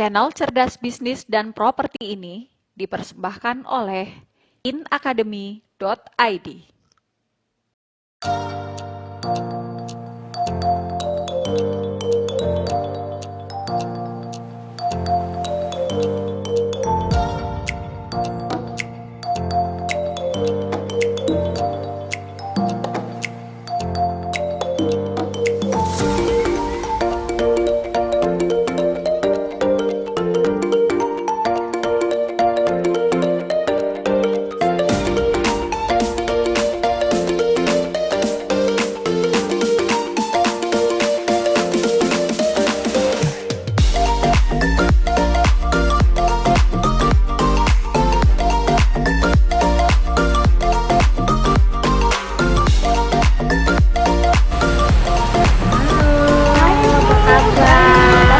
Channel Cerdas Bisnis dan Properti ini dipersembahkan oleh inacademy.id.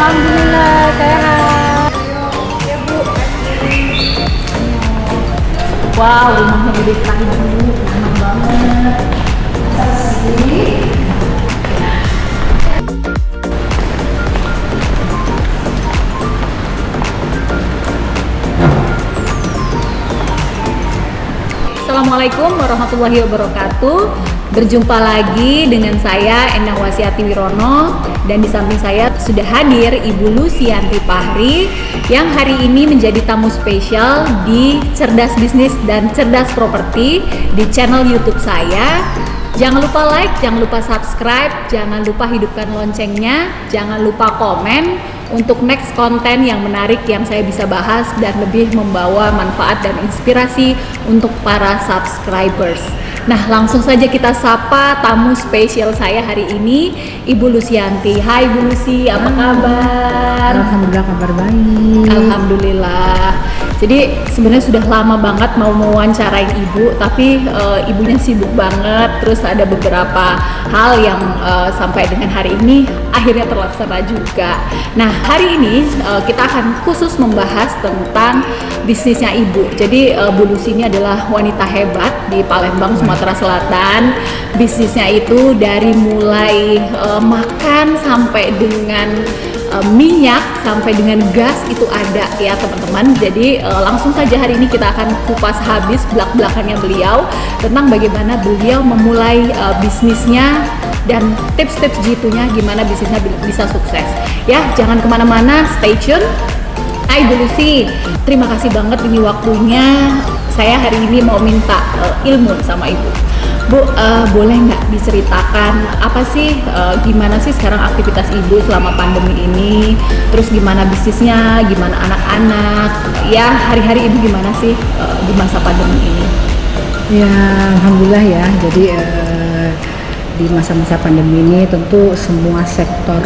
Alhamdulillah sehat. Ya Bu. Wow, rumahnya gede sekali Bu, nyaman banget. Assalamualaikum warahmatullahi wabarakatuh. Berjumpa lagi dengan saya Endang Wasiati Wirono, dan di samping saya sudah hadir Ibu Lucianti Pahri yang hari ini menjadi tamu spesial di Cerdas Bisnis dan Cerdas Properti di channel YouTube saya. Jangan lupa like, jangan lupa subscribe, jangan lupa hidupkan loncengnya, jangan lupa komen untuk next konten yang menarik yang saya bisa bahas dan lebih membawa manfaat dan inspirasi untuk para subscribers. Nah, langsung saja kita sapa tamu spesial saya hari ini, Ibu Lucianti. Hai Bu Lucy, apa kabar? Alhamdulillah, kabar baik. Alhamdulillah. Jadi sebenarnya sudah lama banget mau mewawancarain Ibu, tapi Ibunya sibuk banget. Terus ada beberapa hal yang sampai dengan hari ini akhirnya terlaksana juga. Nah, hari ini kita akan khusus membahas tentang bisnisnya Ibu. Jadi Bu Lucy ini adalah wanita hebat di Palembang, Sumatera Selatan. Bisnisnya itu dari mulai makan sampai dengan minyak sampai dengan gas itu ada ya teman-teman. Jadi langsung saja hari ini kita akan kupas habis belak-belakannya beliau tentang bagaimana beliau memulai bisnisnya dan tips-tips jitunya gimana bisnisnya bisa sukses. Ya, jangan kemana-mana, stay tune. Hai Bu Lucy, terima kasih banget ini waktunya. Saya hari ini mau minta ilmu sama Ibu. Bu, boleh nggak diceritakan apa sih, gimana sih sekarang aktivitas Ibu selama pandemi ini? Terus gimana bisnisnya, gimana anak-anak? Ya, hari-hari Ibu gimana sih di masa pandemi ini? Ya, alhamdulillah ya. Jadi di masa-masa pandemi ini tentu semua sektor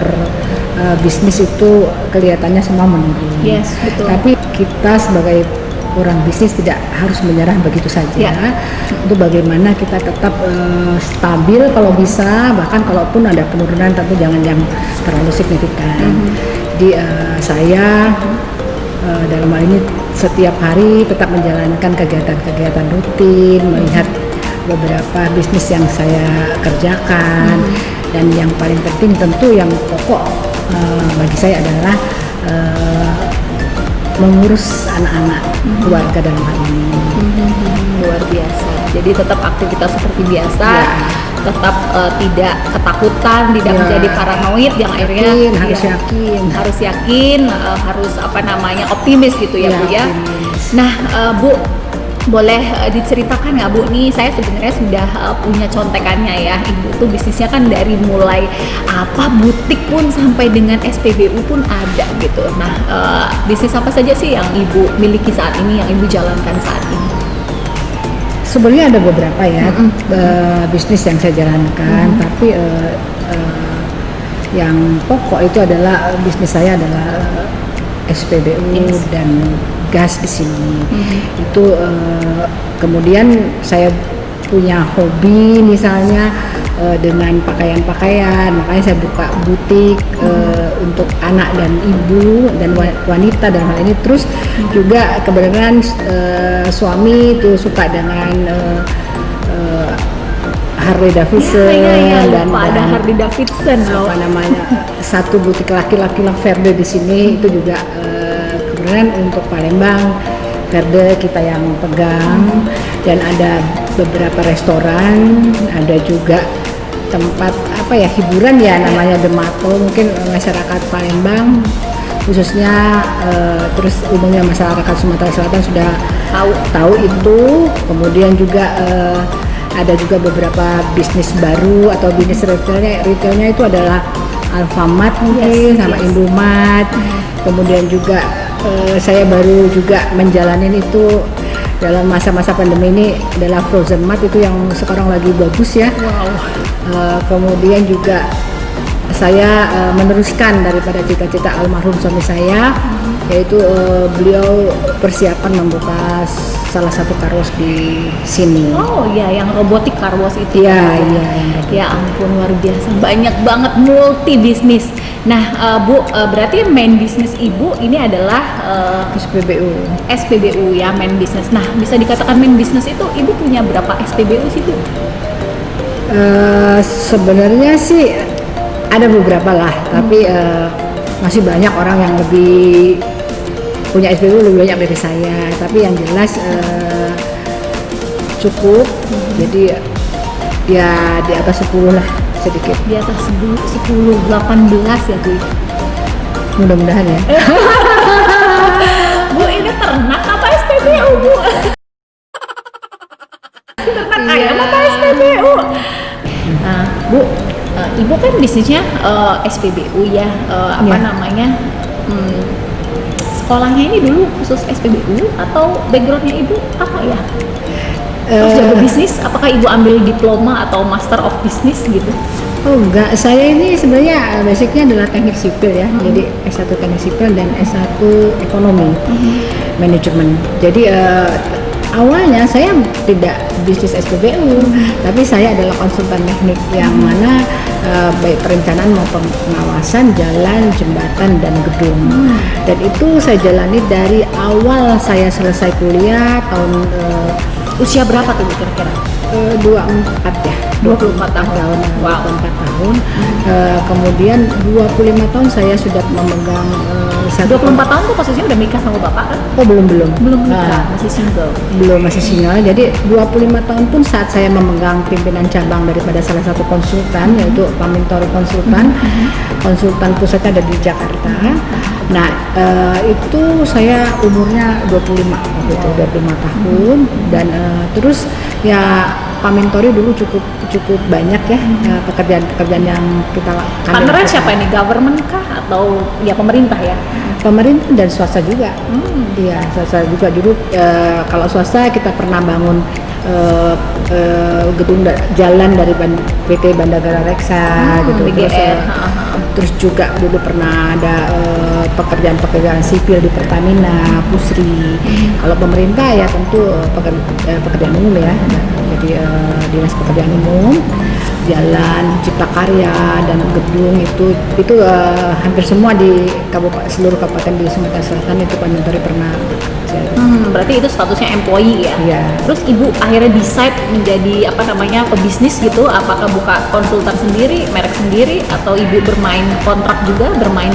bisnis itu kelihatannya semua menurun. Yes, betul. Tapi kita sebagai orang bisnis tidak harus menyerah begitu saja. Ya. Untuk bagaimana kita tetap stabil kalau bisa, bahkan kalaupun ada penurunan tentu jangan yang terlalu signifikan. Jadi saya dalam hal ini setiap hari tetap menjalankan kegiatan-kegiatan rutin, melihat beberapa bisnis yang saya kerjakan, dan yang paling penting tentu yang pokok bagi saya adalah mengurus anak-anak keluarga dalam hal ini. Luar biasa. Jadi tetap aktivitas seperti biasa, tetap tidak ketakutan, tidak menjadi paranoid yang akhirnya harus yakin, harus optimis gitu ya Bu ya. Optimis. Nah Bu, boleh diceritakan nggak Bu, nih saya sebenarnya sudah punya contekannya ya. Ibu tuh bisnisnya kan dari mulai butik pun sampai dengan SPBU pun ada gitu. Nah, bisnis apa saja sih yang Ibu miliki saat ini, yang Ibu jalankan saat ini? Sebenarnya ada beberapa ya bisnis yang saya jalankan, tapi yang pokok itu adalah bisnis saya adalah SPBU dan gas di sini. Itu kemudian saya punya hobi misalnya dengan pakaian-pakaian, makanya saya buka butik untuk anak dan ibu dan wanita dalam hal ini. Terus juga kebetulan suami itu suka dengan Harley Davidson dan ada Harley Davidson loh. Satu butik laki-laki Verde di sini itu juga hiburan untuk Palembang. Verde kita yang pegang, dan ada beberapa restoran, ada juga tempat hiburan ya, namanya Demato, mungkin masyarakat Palembang khususnya terus umumnya masyarakat Sumatera Selatan sudah tahu itu. Kemudian juga ada juga beberapa bisnis baru atau bisnis retailnya itu adalah Alfamart mungkin sama Indomaret. Kemudian juga saya baru juga menjalanin itu dalam masa-masa pandemi ini adalah Frozen Mart, itu yang sekarang lagi bagus ya. Kemudian juga saya meneruskan daripada cita-cita almarhum suami saya, yaitu beliau persiapan membuka salah satu karwas di sini. Oh ya, yang robotik karwas itu. Iya, yang robotik. Ya ampun, luar biasa, banyak banget, multi bisnis. Nah, Bu, berarti main bisnis Ibu ini adalah SPBU ya, main bisnis. Nah, bisa dikatakan main bisnis itu Ibu punya berapa SPBU sih, Bu? Sebenarnya sih ada beberapa lah, tapi masih banyak orang yang lebih punya SPBU lebih banyak dari saya. Tapi yang jelas cukup, jadi ya di atas 10 lah sedikit. Di atas 10, 18 ya, Bu? Mudah-mudahan ya. Bu, ini ternak apa SPBU, Bu? Ternak ayam apa SPBU? Nah, Bu, Ibu kan bisnisnya SPBU ya, namanya? Sekolahnya ini dulu khusus SPBU atau backgroundnya Ibu apa ya? Terus jago bisnis, apakah Ibu ambil diploma atau master of business gitu? Oh enggak, saya ini sebenarnya basicnya adalah teknik sipil ya. Jadi S1 teknik sipil dan S1 ekonomi manajemen. Jadi awalnya saya tidak bisnis SPBU, tapi saya adalah konsultan teknik yang mana baik perencanaan maupun pengawasan jalan, jembatan, dan gedung. Dan itu saya jalani dari awal saya selesai kuliah tahun Usia berapa tuh kira-kira? 24 ya. 24 tahun. Wow. 24 tahun. Kemudian 25 tahun saya sudah memegang 24 tahun tuh posisinya udah nikah sama Bapak kan? Oh, belum Nikah, masih single. Belum, masih single. Jadi 25 tahun pun saat saya memegang pimpinan cabang daripada salah satu konsultan, yaitu Pamintori Konsultan. Konsultan pusatnya ada di Jakarta. Nah, itu saya umurnya 25 waktu itu, 25 tahun. Dan terus ya Pamintori dulu cukup banyak ya pekerjaan-pekerjaan yang kita lakukan. Partnernya siapa ini? Government kah atau ya pemerintah ya? Pemerintah dan swasta juga. Iya, swasta juga dulu. Kalau swasta kita pernah bangun gedung jalan dari PT Bandagara Reksa gitu. Terus juga dulu pernah ada pekerjaan-pekerjaan sipil di Pertamina, Pusri. Kalau pemerintah ya tentu pekerjaan umum ya. Jadi dinas pekerjaan umum, jalan, cipta karya, dan gedung itu hampir semua di seluruh kabupaten di Sumatera Selatan itu Pamintori pernah. Berarti itu statusnya employee ya? Iya. Terus Ibu akhirnya decide menjadi pebisnis gitu? Apakah buka konsultan sendiri, merek sendiri, atau Ibu bermain kontrak juga, bermain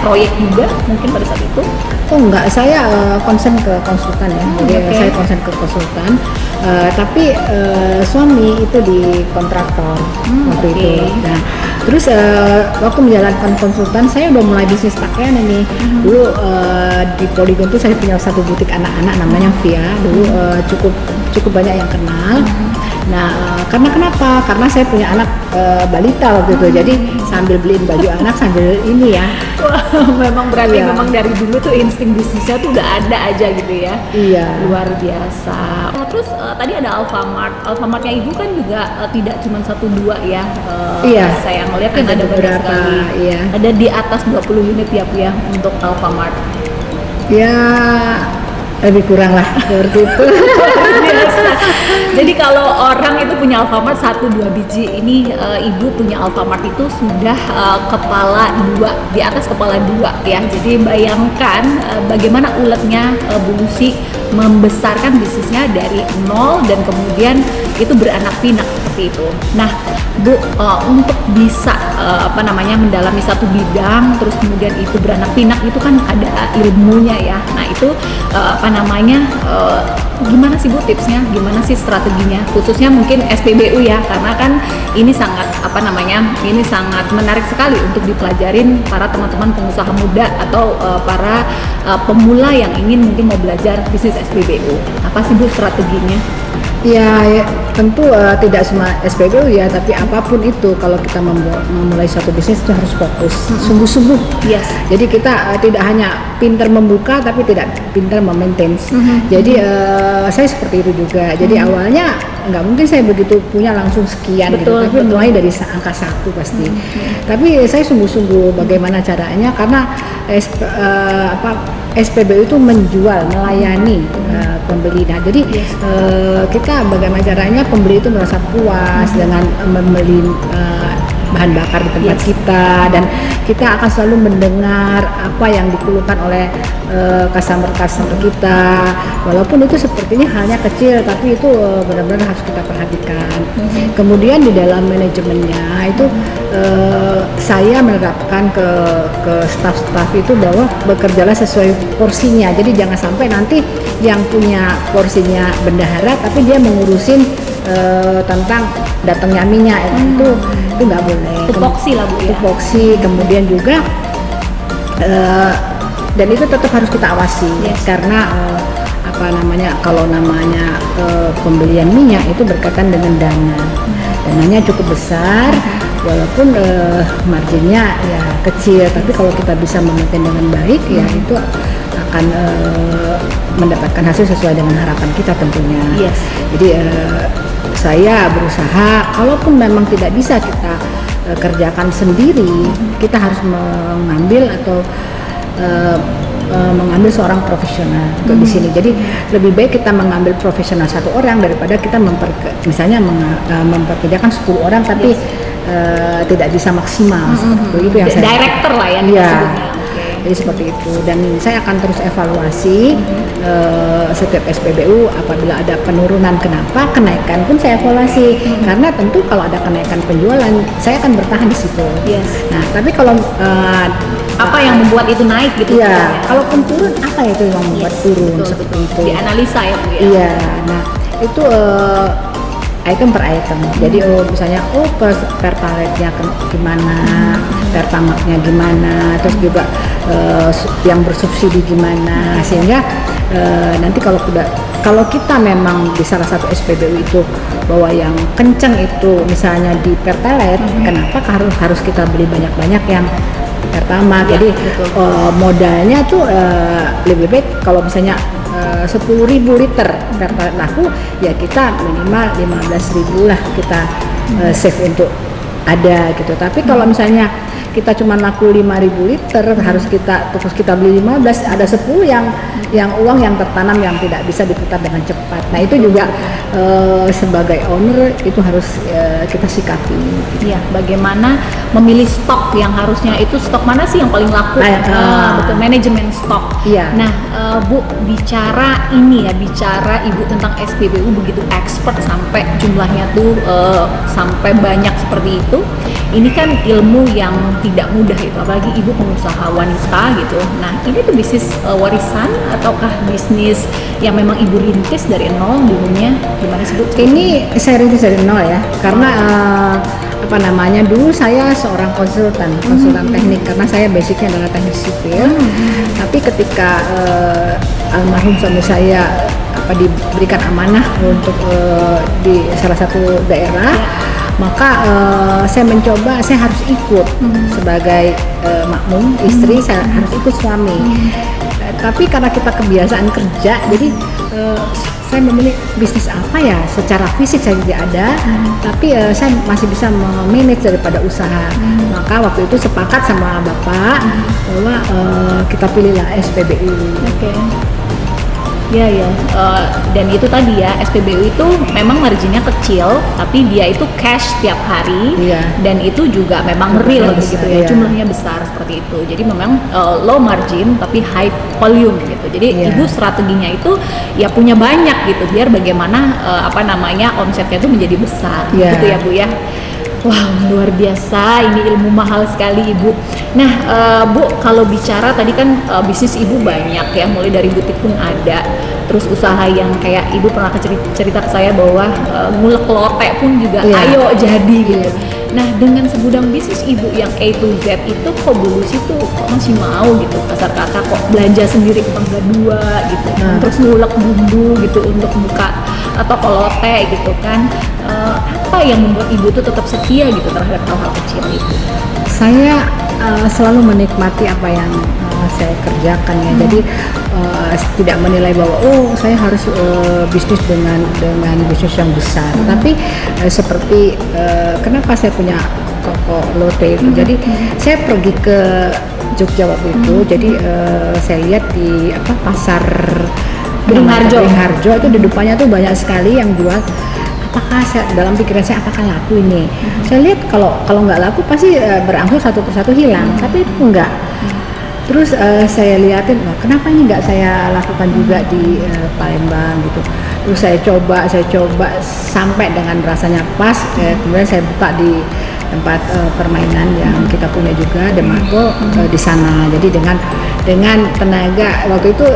proyek juga mungkin pada saat itu? Oh enggak, saya konsen ke konsultan ya. Jadi saya konsen ke konsultan. Tapi suami itu di kontraktor waktu itu. Nah, terus waktu menjalankan konsultan saya udah mulai bisnis pakaian ini. Dulu di Polygon itu saya punya satu butik anak-anak namanya Via. Dulu cukup banyak yang kenal. Nah, karena kenapa? Karena saya punya anak balita waktu itu. Jadi sambil beliin baju anak sambil ini ya. Wah, memang berarti memang dari dulu tuh insting bisnisnya tuh udah ada aja gitu ya. Iya. Luar biasa. Terus tadi ada Alfamart. Alfamartnya Ibu kan juga tidak cuma 1-2 ya. Iya. Saya ngeliat kan ada beberapa. Iya. Ada di atas 20 unit ya, Bu ya, untuk Alfamart. Ya lebih kurang lah seperti itu. Jadi kalau orang itu punya Alfamart 1-2 biji, ini ibu punya Alfamart itu sudah kepala 2, di atas kepala 2 ya. Jadi bayangkan bagaimana uletnya Bu Lucy membesarkan bisnisnya dari nol dan kemudian itu beranak pinak seperti itu. Nah, Bu, untuk bisa mendalami satu bidang terus kemudian itu beranak pinak itu kan ada ilmunya ya. Nah, itu gimana sih Bu tipsnya? Gimana sih strateginya? Khususnya mungkin SPBU ya, karena kan ini sangat ini sangat menarik sekali untuk dipelajarin para teman-teman pengusaha muda atau para pemula yang ingin mungkin mau belajar bisnis SPBU. Apa sih Bu strateginya? Ya, tentu tidak cuma SPBU ya, tapi apapun itu kalau kita memulai suatu bisnis itu harus fokus, sungguh-sungguh. Yes. Jadi kita tidak hanya pintar membuka tapi tidak pintar memaintain. Jadi saya seperti itu juga. Jadi awalnya nggak mungkin saya begitu punya langsung sekian gitu, tapi mulai dari angka 1 pasti. Tapi saya sungguh-sungguh bagaimana caranya, karena SPBU itu menjual, melayani pembeli. Nah, jadi kita bagaimana caranya pembeli itu merasa puas dengan membeli bahan bakar di tempat kita, dan kita akan selalu mendengar apa yang dikeluhkan oleh customer kita, walaupun itu sepertinya halnya kecil, tapi itu benar-benar harus kita perhatikan. Kemudian di dalam manajemennya itu saya menerapkan ke staff-staff itu bahwa bekerjalah sesuai porsinya. Jadi jangan sampai nanti yang punya porsinya bendahara tapi dia mengurusin tentang datangnya minyak, itu nggak boleh. Tupoksi lah Bu ya. Tupoksi, kemudian juga dan itu tetap harus kita awasi. Yes. Karena kalau namanya pembelian minyak itu berkaitan dengan dananya cukup besar, walaupun marginnya ya kecil, tapi kalau kita bisa memaintain dengan baik ya itu akan mendapatkan hasil sesuai dengan harapan kita tentunya. Yes. Jadi saya berusaha, kalaupun memang tidak bisa kita kerjakan sendiri, kita harus mengambil mengambil seorang profesional untuk di sini. Jadi lebih baik kita mengambil profesional 1 orang daripada kita memperkerjakan 10 orang tapi tidak bisa maksimal. Seperti itu yang saya director lah ya. Iya. Jadi seperti itu, dan saya akan terus evaluasi setiap SPBU apabila ada penurunan, kenaikan pun saya evaluasi, karena tentu kalau ada kenaikan penjualan saya akan bertahan di situ. Yes. Nah, tapi kalau apa yang membuat itu naik gitu ya, kalaupun turun apa itu yang membuat turun, betul, seperti itu. Dianalisa ya Bu ya. Iya, nah itu item per item. Jadi misalnya pertalite-nya gimana, pertamax-nya gimana, terus juga yang bersubsidi gimana, sehingga nanti kalau kita memang di salah satu SPBU itu bahwa yang kencang itu misalnya di pertalite, kenapa harus kita beli banyak-banyak yang pertama? Ya, jadi modalnya tuh lebih baik kalau misalnya 10.000 liter pertalite laku, ya kita minimal 15.000 lah kita save untuk ada gitu. Tapi kalau misalnya kita cuma laku 5.000 liter, harus kita beli 15, ada 10 yang uang yang tertanam yang tidak bisa diputar dengan cepat. Nah, itu juga sebagai owner itu harus kita sikapi. Iya, bagaimana memilih stok yang harusnya itu stok mana sih yang paling laku? Betul, manajemen stok. Iya. Nah, Bu, bicara Ibu tentang SPBU begitu expert sampai jumlahnya tuh sampai banyak seperti itu. Ini kan ilmu yang tidak mudah itu, apalagi Ibu pengusaha wanita gitu. Nah, ini tuh bisnis warisan ataukah bisnis yang memang Ibu rintis dari nol dulunya? Gimana sih Bu? Ini saya rintis dari nol ya, karena dulu saya seorang konsultan teknik, karena saya basicnya adalah teknik sipil. Tapi ketika almarhum suami saya diberikan amanah untuk di salah satu daerah, maka saya mencoba, saya harus ikut sebagai makmum istri, saya harus ikut suami. Tapi karena kita kebiasaan kerja, jadi saya memilih bisnis apa ya, secara fisik saya tidak ada, tapi saya masih bisa memanage daripada usaha. Maka waktu itu sepakat sama bapak bahwa kita pilihlah SPBU. Ya, ya. Dan itu tadi ya, SPBU itu memang marginnya kecil, tapi dia itu cash tiap hari, Iya. dan itu juga memang real Besar, gitu ya, iya. jumlahnya besar seperti itu. Jadi memang low margin tapi high volume gitu. Jadi Iya. ibu strateginya itu ya punya banyak gitu, biar bagaimana omsetnya itu menjadi besar, Iya. gitu ya Bu ya. Wow, luar biasa, ini ilmu mahal sekali Ibu. Nah, Bu, kalau bicara tadi kan bisnis Ibu banyak ya, mulai dari butik pun ada, terus usaha yang kayak Ibu pernah cerita ke saya bahwa ngulek lote pun juga Iya. ayo jadi gitu. Iya. Nah, dengan segudang bisnis Ibu yang A to Z itu kok Bu Lucy tuh kok masih mau gitu, kasar kata kok belanja sendiri ke Mangga 2 gitu, Nah. terus ngulek bumbu gitu untuk buka toko lote gitu kan. Apa yang membuat Ibu tuh tetap setia gitu terhadap hal-hal kecil itu? Saya selalu menikmati apa yang saya kerjakan ya. Jadi tidak menilai bahwa saya harus bisnis dengan bisnis yang besar. Tapi seperti kenapa saya punya toko lote itu. Jadi saya pergi ke Jogja waktu itu. Jadi saya lihat di pasar Beringharjo itu di depannya tuh banyak sekali yang jual. Apakah dalam pikiran saya apakah laku ini? Saya lihat kalau nggak laku pasti berangsur satu persatu hilang, tapi itu enggak. Terus saya lihatin, kenapa ini nggak saya lakukan juga di Palembang gitu. Terus saya coba sampai dengan rasanya pas. Kemudian saya buka di tempat permainan yang kita punya juga, Demago, di sana. Jadi dengan tenaga waktu itu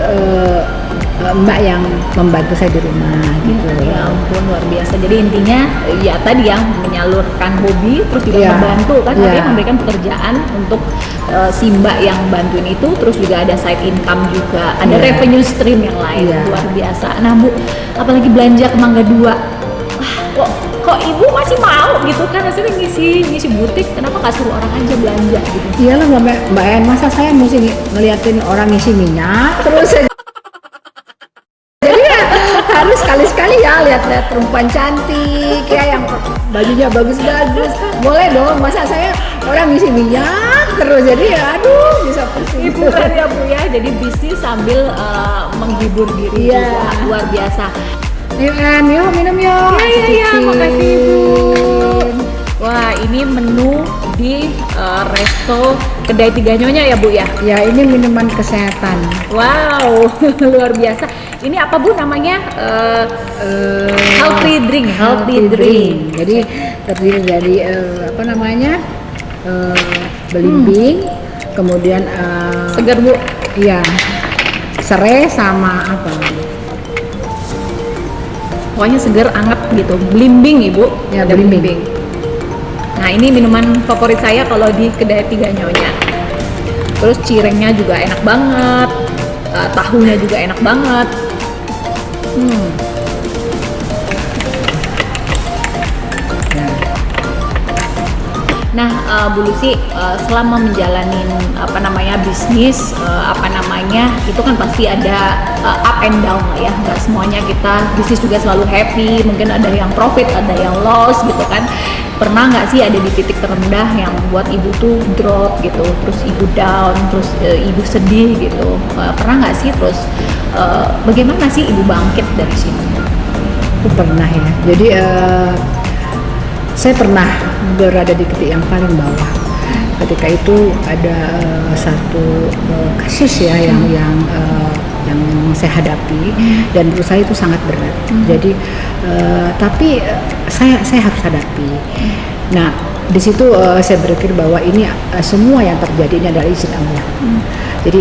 Mbak yang membantu saya di rumah gitu. Ya ampun, luar biasa. Jadi intinya ya tadi ya, menyalurkan hobi, terus juga Iya. membantu kan, Iya. artinya memberikan pekerjaan untuk si Mbak yang bantuin itu, terus juga ada side income juga, ada Iya. revenue stream yang lain. Iya. Luar biasa. Nah Bu, apalagi belanja ke Mangga 2, wah kok Ibu masih mau gitu kan, hasilnya ngisi butik, kenapa nggak suruh orang aja belanja gitu? Iyalah Mbak En, masa saya mesti ngeliatin orang ngisi minyak terus jadi ya, harus sekali-sekali ya lihat-lihat perempuan cantik ya yang bajunya bagus-bagus, boleh dong, masa saya orang ngisi minyak terus, jadi ya aduh bisa pusing. Hiburan ya Bu ya, jadi bisnis sambil menghibur diri Iya. juga, luar biasa. Yuk En, yuk minum yuk. Iya, Cicipin. makasih Ibu. Wah, ini menu di resto Kedai Tiga Nyonya ya Bu ya? Ya ini minuman kesehatan. Wow, luar biasa. Ini apa Bu namanya? Healthy drink. Jadi terdiri dari belimbing, kemudian Segar Bu. iya serai sama apa? Pokoknya segar, anget gitu. Belimbing Ibu. Ya, Ada belimbing. Nah, ini minuman favorit saya kalau di Kedai Tiga Nyonya. Terus cirengnya juga enak banget. Tahunya juga enak banget. Ya. Nah, Bu Lucy, selama menjalanin bisnis, itu kan pasti ada up and down lah ya. Nggak semuanya kita bisnis juga selalu happy. Mungkin ada yang profit, ada yang loss gitu kan. Pernah nggak sih ada di titik terendah yang buat Ibu tuh drop gitu, terus Ibu down, terus Ibu sedih gitu? Pernah nggak sih? Terus bagaimana sih Ibu bangkit dari sini? Aku pernah ya. Jadi saya pernah berada di titik yang paling bawah. Ketika itu ada satu kasus ya yang saya hadapi, dan menurut saya itu sangat berat. Jadi tapi saya harus hadapi. Nah di situ saya berpikir bahwa ini semua yang terjadi ini adalah izin Allah. Jadi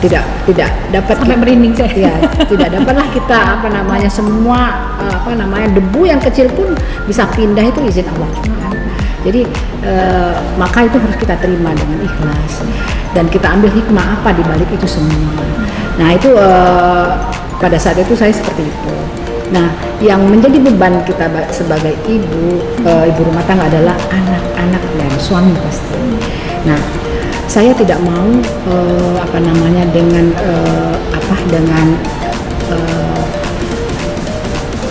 tidak dapat Sampai merinding saya. ya, tidak dapatlah kita semua debu yang kecil pun bisa pindah, itu izin Allah. Jadi maka itu harus kita terima dengan ikhlas dan kita ambil hikmah apa di balik itu semua. Nah itu pada saat itu saya seperti itu. Nah yang menjadi beban kita sebagai ibu rumah tangga adalah anak-anak dan suami pasti. Nah saya tidak mau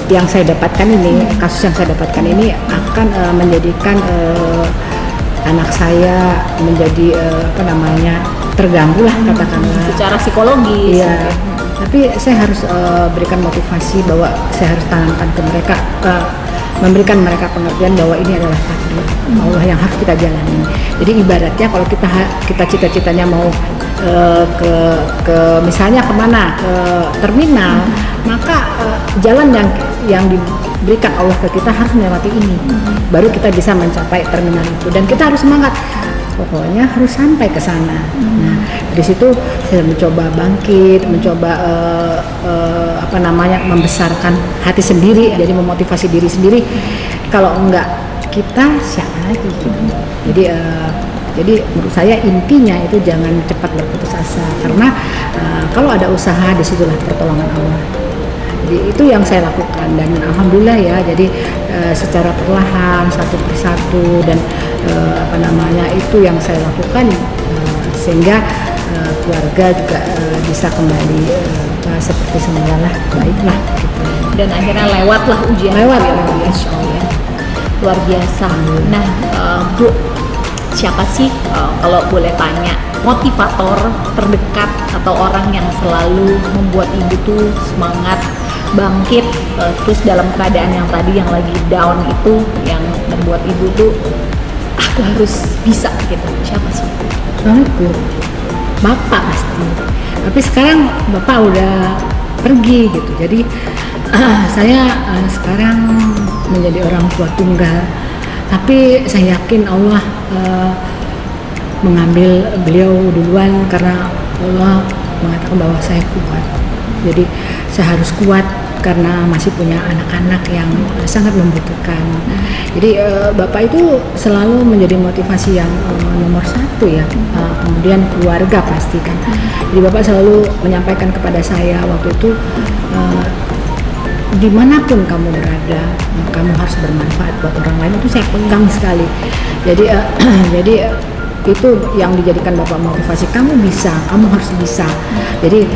yang saya dapatkan ini, kasus yang saya dapatkan ini akan menjadikan anak saya menjadi terganggu lah katakanlah. Secara psikologis. Iya. Tapi saya harus berikan motivasi bahwa saya harus tanamkan ke mereka, memberikan mereka pengertian bahwa ini adalah takdir Allah yang harus kita jalani. Jadi ibaratnya kalau kita cita-citanya mau ke misalnya kemana, ke terminal, maka jalan yang diberikan Allah ke kita harus melewati ini, baru kita bisa mencapai terminal itu. Dan kita harus semangat, pokoknya harus sampai ke sana. Nah, di situ saya mencoba bangkit, mencoba membesarkan hati sendiri, jadi memotivasi diri sendiri. Kalau enggak kita siapa lagi gitu. Jadi menurut saya intinya itu jangan cepat berputus asa, karena kalau ada usaha disitulah pertolongan Allah. Jadi itu yang saya lakukan, dan alhamdulillah ya, jadi secara perlahan satu persatu, dan itu yang saya lakukan, sehingga keluarga juga bisa kembali seperti semula lah, baiklah gitu. Dan akhirnya lewatlah ujian. Lewat ya, Insya Allah ya. Luar biasa. Nah, Bu, siapa sih kalau boleh tanya motivator terdekat atau orang yang selalu membuat ibu tuh semangat, bangkit, terus dalam keadaan yang tadi yang lagi down itu, yang membuat ibu tuh aku harus bisa gitu, siapa sih? Aku, bapak pasti. Tapi sekarang bapak udah pergi gitu, jadi saya sekarang menjadi orang tua tunggal. Tapi saya yakin Allah mengambil beliau duluan, karena Allah mengatakan bahwa saya kuat. Jadi saya harus kuat karena masih punya anak-anak yang sangat membutuhkan. Jadi bapak itu selalu menjadi motivasi yang nomor satu ya. Kemudian keluarga pasti kan. Jadi bapak selalu menyampaikan kepada saya waktu itu, dimanapun kamu berada, kamu harus bermanfaat buat orang lain. Itu saya pegang sekali. Jadi itu yang dijadikan bapak motivasi. Kamu bisa, kamu harus bisa. Jadi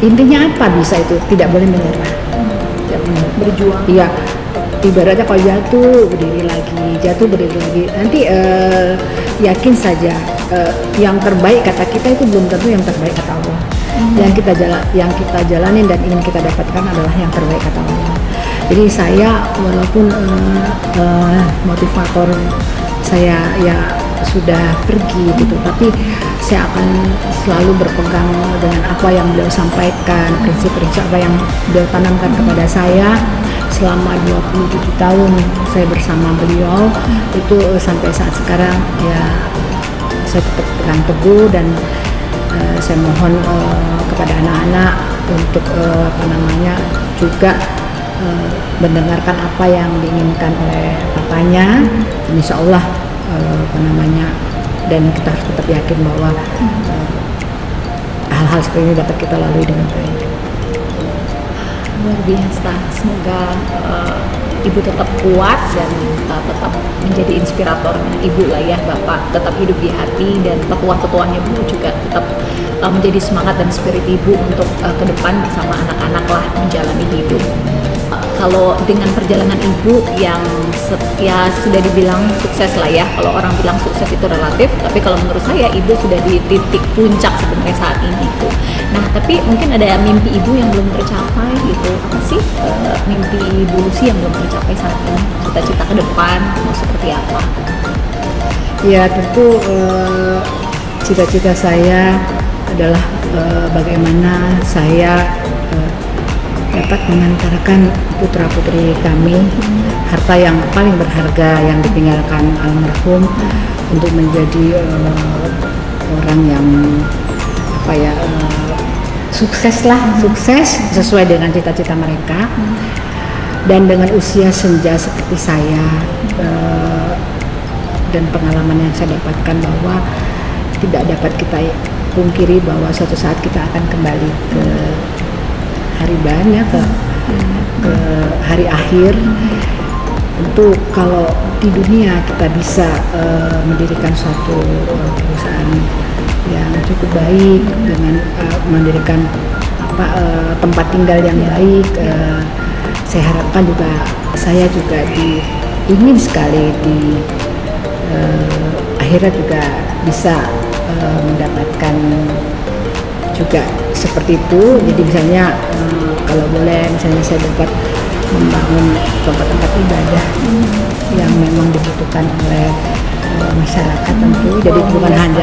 intinya apa bisa itu, tidak boleh menyerah, Berjuang. Iya, ibaratnya kalau jatuh berdiri lagi. Nanti yakin saja yang terbaik kata kita itu belum tentu yang terbaik kata Allah. Yang kita jalanin dan ingin kita dapatkan adalah yang terbaik kata Allah. Jadi saya walaupun motivator saya ya sudah pergi gitu, tapi saya akan selalu berpegang dengan apa yang beliau sampaikan, prinsip-prinsip apa yang beliau tanamkan kepada saya selama 27 tahun saya bersama beliau. Itu sampai saat sekarang ya saya tetap pegang teguh, dan saya mohon kepada anak-anak untuk juga mendengarkan apa yang diinginkan oleh papanya. Insya Allah dan kita harus tetap yakin bahwa hal-hal seperti ini dapat kita lalui dengan baik. Luar biasa. Semoga ibu tetap kuat dan tetap menjadi inspiratornya ibu lah ya, bapak tetap hidup di hati, dan petuah-petuahnya bu juga tetap menjadi semangat dan spirit ibu untuk ke depan bersama anak-anak lah menjalani hidup. Kalau dengan perjalanan ibu yang ya sudah dibilang sukses lah ya, kalau orang bilang sukses itu relatif, tapi kalau menurut saya ibu sudah di titik puncak sebenarnya saat ini tuh. Nah, tapi mungkin ada mimpi ibu yang belum tercapai gitu. Apa sih mimpi ibu Lucy yang belum tercapai saat ini? Cita-cita ke depan mau seperti apa? Ya tentu cita-cita saya adalah bagaimana saya dapat mengantarkan putra-putri kami harta yang paling berharga yang ditinggalkan almarhum, untuk menjadi orang yang sukses sesuai dengan cita-cita mereka. Dan dengan usia senja seperti saya dan pengalaman yang saya dapatkan, bahwa tidak dapat kita pungkiri bahwa suatu saat kita akan kembali ke hari banyak, ke hari akhir. Tentu kalau di dunia kita bisa mendirikan suatu perusahaan yang cukup baik, dengan mendirikan tempat tinggal yang baik, saya harapkan juga saya juga ingin sekali di akhirat juga bisa mendapatkan juga seperti itu. Jadi misalnya kalau boleh misalnya saya dapat membangun tempat-tempat ibadah yang memang dibutuhkan oleh masyarakat tentu. Jadi bukan hanya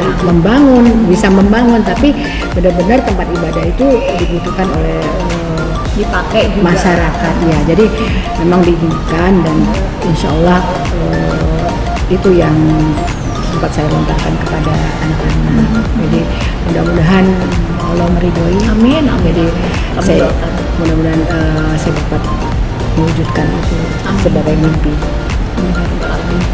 bisa membangun, tapi benar-benar tempat ibadah itu dibutuhkan oleh Dipakai juga. masyarakat ya. Jadi memang diinginkan dan insya Allah itu yang sempat saya lontarkan kepada anak-anak. Jadi mudah-mudahan Allah meridhoi. Amin, amin. Jadi saya mudah-mudahan saya dapat mewujudkan itu sebagai mimpi.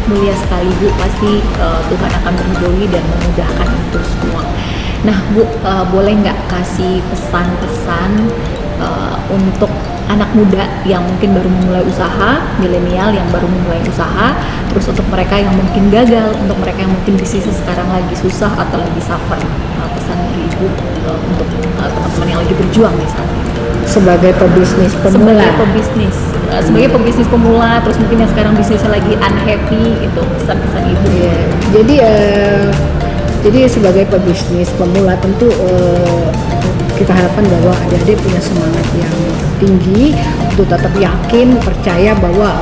Mulia sekali Bu, pasti Tuhan akan meridhoi dan memudahkan itu semua. Nah Bu, boleh nggak kasih pesan-pesan untuk anak muda yang mungkin baru memulai usaha, milenial yang baru memulai usaha, terus untuk mereka yang mungkin gagal, untuk mereka yang mungkin bisnisnya sekarang lagi susah atau lagi suffer, pesan dari Ibu untuk teman-teman yang lagi berjuang misalnya. Sebagai pebisnis pemula. Sebagai pebisnis pemula, terus mungkin yang sekarang bisnisnya lagi unhappy, itu pesan-pesan Ibu. Yeah. Jadi sebagai pebisnis pemula tentu kita harapkan bahwa adik-adik punya semangat yang tinggi untuk tetap yakin, percaya bahwa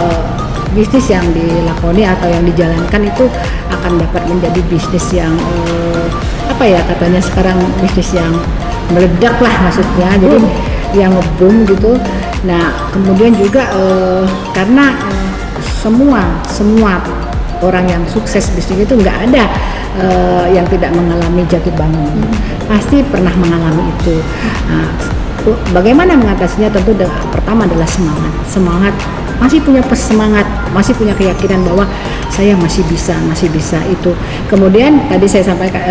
bisnis yang dilakoni atau yang dijalankan itu akan dapat menjadi bisnis yang katanya sekarang bisnis yang meledak lah maksudnya. Jadi yang nge-boom gitu. Nah kemudian juga karena semua orang yang sukses bisnis itu nggak ada yang tidak mengalami jatuh bangun, pasti pernah mengalami itu. Nah, bagaimana mengatasinya? Tentu pertama adalah semangat, masih punya semangat, masih punya keyakinan bahwa saya masih bisa itu. Kemudian tadi saya sampaikan,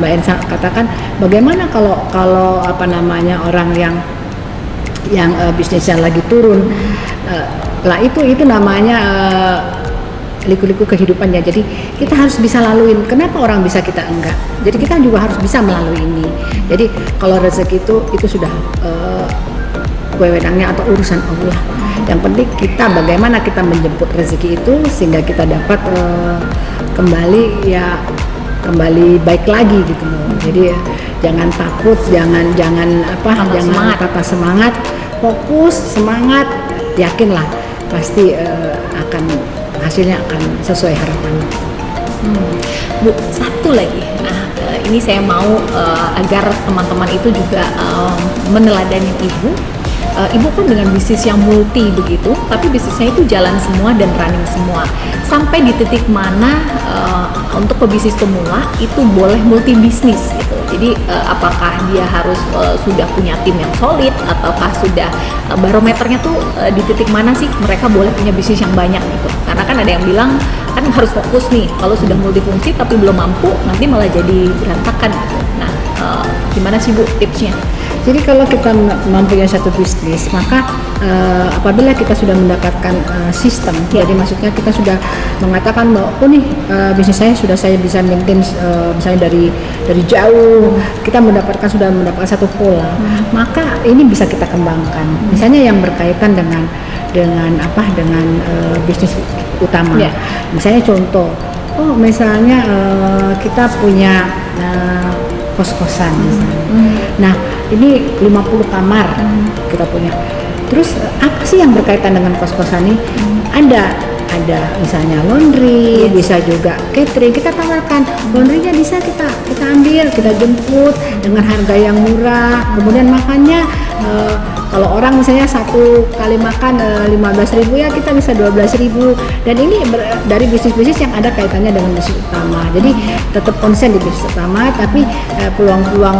Mbak Ensa katakan, bagaimana kalau orang yang bisnisnya lagi turun, lah itu namanya liku-liku kehidupannya. Jadi kita harus bisa laluin. Kenapa orang bisa kita enggak? Jadi kita juga harus bisa melalui ini. Jadi kalau rezeki itu sudah wewenangnya atau urusan Allah. Yang penting kita bagaimana kita menjemput rezeki itu sehingga kita dapat kembali baik lagi gitu loh. Jadi jangan takut, jangan patah semangat, fokus, semangat, yakinlah pasti hasilnya akan sesuai harapan. Bu, satu lagi. Nah, ini saya mau agar teman-teman itu juga meneladani Ibu. Ibu kan dengan bisnis yang multi begitu, tapi bisnisnya itu jalan semua dan running semua. Sampai di titik mana untuk pebisnis pemula itu boleh multi bisnis gitu. Jadi apakah dia harus sudah punya tim yang solid, ataukah sudah barometernya tuh di titik mana sih mereka boleh punya bisnis yang banyak gitu. Karena kan ada yang bilang kan harus fokus nih, kalau sudah multifungsi tapi belum mampu nanti malah jadi berantakan gitu. Nah gimana sih Bu tipsnya? Jadi kalau kita mempunyai satu bisnis, maka apabila kita sudah mendapatkan sistem, jadi maksudnya kita sudah mengatakan bahwa bisnis saya bisa maintain misalnya dari jauh, kita sudah mendapatkan satu pola, maka ini bisa kita kembangkan. Misalnya yang berkaitan dengan bisnis utama. Misalnya contoh, misalnya kita punya kos-kosan misalnya. Nah, ini 50 kamar kita punya. Terus apa sih yang berkaitan dengan kos-kosan ini? Ada misalnya laundry, bisa juga catering. Kita tawarkan laundrynya bisa kita ambil, kita jemput dengan harga yang murah. Kemudian makannya kalau orang misalnya satu kali makan 15.000 ya kita bisa 12.000. Dan ini dari bisnis-bisnis yang ada kaitannya dengan bisnis utama. Jadi tetap konsen di bisnis utama, tapi peluang-peluang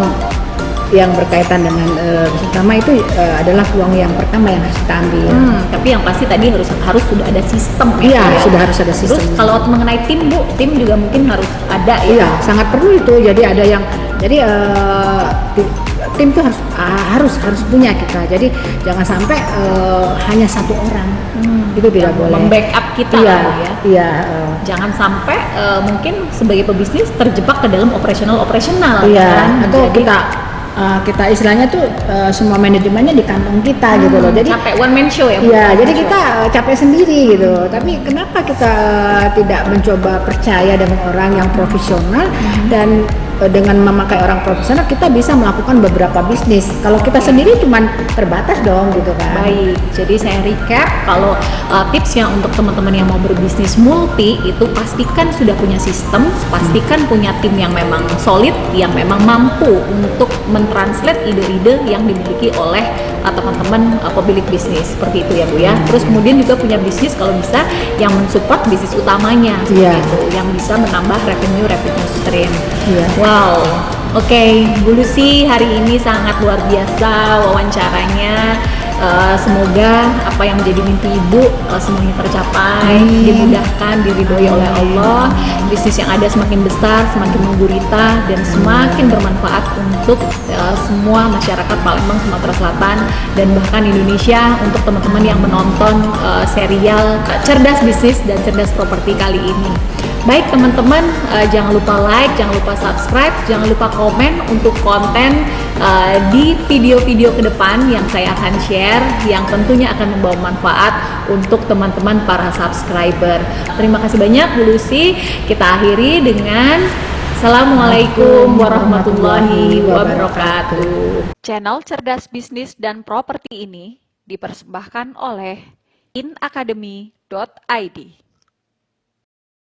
yang berkaitan dengan bisnis utama itu adalah peluang yang pertama yang harus kita ambil. Tapi yang pasti tadi harus sudah ada sistem. Iya, sudah harus ada sistem. Terus kalau mengenai tim Bu, tim juga mungkin harus ada ya. Iya, sangat perlu itu. Jadi tim itu harus punya kita. Jadi jangan sampai hanya satu orang. Itu tidak boleh. Membackup kita ya. Iya. Jangan sampai mungkin sebagai pebisnis terjebak ke dalam operasional. Iya. Kan? Atau kita istilahnya tuh semua manajemennya di kantong kita gitu loh. Jadi capek one man show ya. Iya, jadi kita capek sendiri gitu. Tapi kenapa kita tidak mencoba percaya dengan orang yang profesional dan dengan memakai orang profesional kita bisa melakukan beberapa bisnis. Kalau kita sendiri cuman terbatas dong gitu kan. Baik, jadi saya recap kalau tipsnya untuk teman-teman yang mau berbisnis multi itu pastikan sudah punya sistem, pastikan punya tim yang memang solid, yang memang mampu untuk mentranslate ide-ide yang dimiliki oleh teman-teman pemilik bisnis seperti itu ya Bu ya. Terus kemudian juga punya bisnis kalau bisa yang mensupport bisnis utamanya, Iya. gitu, yang bisa menambah revenue stream. Iya. Wow, oke, Bu Lucy hari ini sangat luar biasa wawancaranya. Semoga apa yang menjadi mimpi Ibu semuanya tercapai, Amin. dimudahkan, diridhoi oleh Allah. Bisnis yang ada semakin besar, semakin menggurita, dan semakin bermanfaat untuk semua masyarakat Palembang, Sumatera Selatan, dan bahkan Indonesia untuk teman-teman yang menonton serial Cerdas Bisnis dan Cerdas Properti kali ini. Baik teman-teman, jangan lupa like, jangan lupa subscribe, jangan lupa komen untuk konten di video-video ke depan yang saya akan share yang tentunya akan membawa manfaat untuk teman-teman para subscriber. Terima kasih banyak Bu Lucy. Kita akhiri dengan Assalamualaikum warahmatullahi wabarakatuh. Channel Cerdas Bisnis dan Properti ini dipersembahkan oleh inacademy.id.